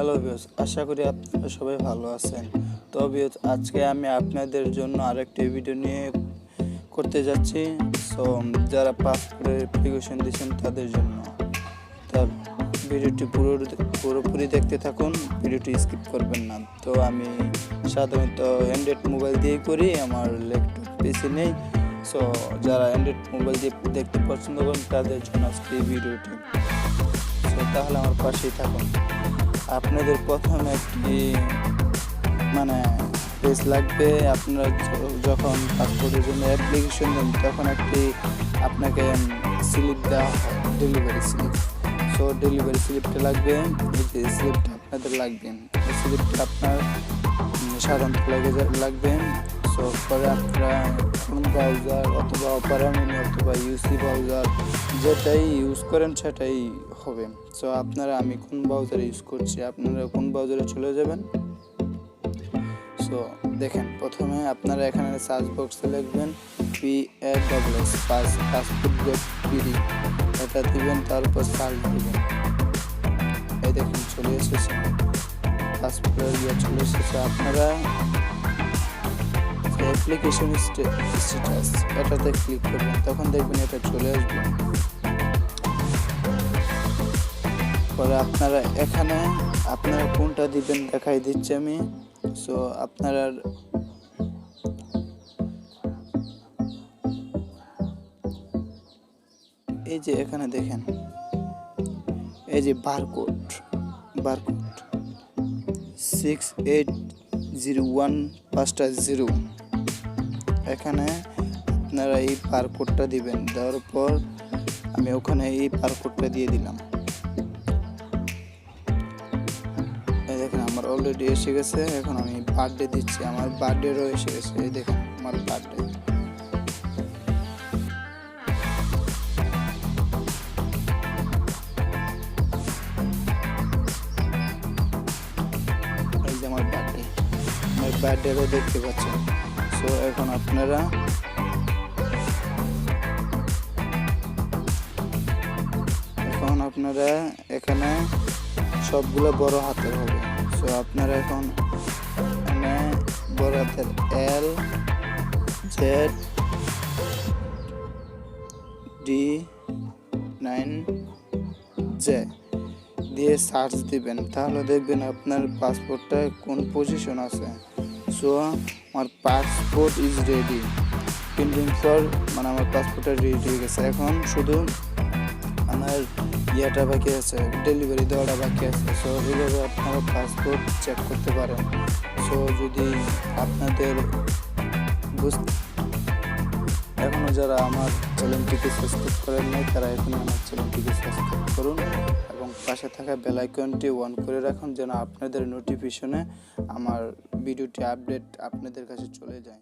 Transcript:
Hello viewers, আশা করি আপনারা সবাই ভালো আছেন। তো ভিউয়ার্স, আজকে আমি আপনাদের জন্য আরেকটি ভিডিও নিয়ে করতে যাচ্ছি। সো যারা পাসপোর্টের অ্যাপ্লিকেশন দিয়েছেন তাদের জন্য, তার ভিডিওটি পুরোপুরি দেখতে থাকুন, ভিডিওটি স্কিপ করবেন না। তো আমি সাধারণত অ্যান্ড্রয়েড মোবাইল দিয়েই করি, আমার ল্যাপটপ পিসি নেই। সো যারা অ্যান্ড্রয়েড মোবাইল দিয়ে দেখতে পছন্দ করেন তাদের জন্য আজকে এই ভিডিওটি। সো তাহলে আমার পাশেই থাকুন। আপনাদের প্রথমে একটি পেজ লাগবে। আপনারা যখন পাসপোর্টের জন্য অ্যাপ্লিকেশন দেন তখন আপনাকে স্লিপ দেওয়া হয়, ডেলিভারি স্লিপ। সো ডেলিভারি স্লিপটা লাগবে, এই যে স্লিপটা আপনাদের লাগবে। এই স্লিপটা আপনার সাধারণত লাগবে। সো পরে আপনারা কোন ব্রাউজার অথবা অপেরা মিনি অথবা ইউসি ব্রাউজার যেটাই ইউজ করেন সেটাই হবে। সো আমি কোন ব্রাউজার ইউজ করছি, আপনারা কোন ব্রাউজারে চলে যাবেন। সো দেখেন, প্রথমে আপনারা এখানে সার্চ বক্সে লিখবেন PASS passport.pd, এটা দিবেন, তারপর সার্চ দিবেন। এই দেখেন চলে এসেছে, পাসপোর্ট চলে এসেছে। আপনারা অ্যাপ্লিকেশন স্ট্যাটাস এটাতে ক্লিক করবেন, তখন দেখবেন এটা চলে আসবে। পরে আপনারা এখানে কোনটা দিবেন দেখাই দিচ্ছি আমি। সো আপনারা এই যে এখানে দেখেন, এই যে বারকোড 6801550, এখানে আপনারা এই বারকোডটা দিবেন। দেওয়ার পর আমি ওখানে এই বারকোডটা দিয়ে দিলাম। এই দেখেন আমার অলরেডি এসে গেছে। এখন আমি বার্থডে দিচ্ছি, আমার বার্থডেরও এসে গেছে। এই দেখেন আমার বার্থডে। এই যে আমার বার্থডেরও দেখতে পাচ্ছেন। সো এখন আপনারা এখানে সবগুলো বড় হাতের হবে। সো আপনারা এখন বড় হাতের LZD9J দিয়ে সার্চ দিবেন, তাহলে দেখবেন আপনার পাসপোর্টটা কোন পজিশন আছে। সো আমার passport is ready, printing for আমার পাসপোর্টটা রেডি হয়ে গেছে। এখন শুধু আমার ইয়েটা বাকি আছে, ডেলিভারি দেওয়াটা বাকি আছে। সো এইভাবে আপনারা পাসপোর্ট চেক করতে পারেন। সো যদি আপনাদের এখনও যারা আমার চ্যানেলটিকে সাবস্ক্রাইব করেন নাই, তারা এখনই আমার চ্যানেলটিকে সাবস্ক্রাইব করুন এবং পাশে থাকা বেল আইকনটি অন করে রাখুন, যেন আপনাদের নোটিফিকেশনে আমার ভিডিওটি আপডেট আপনাদের কাছে চলে যায়।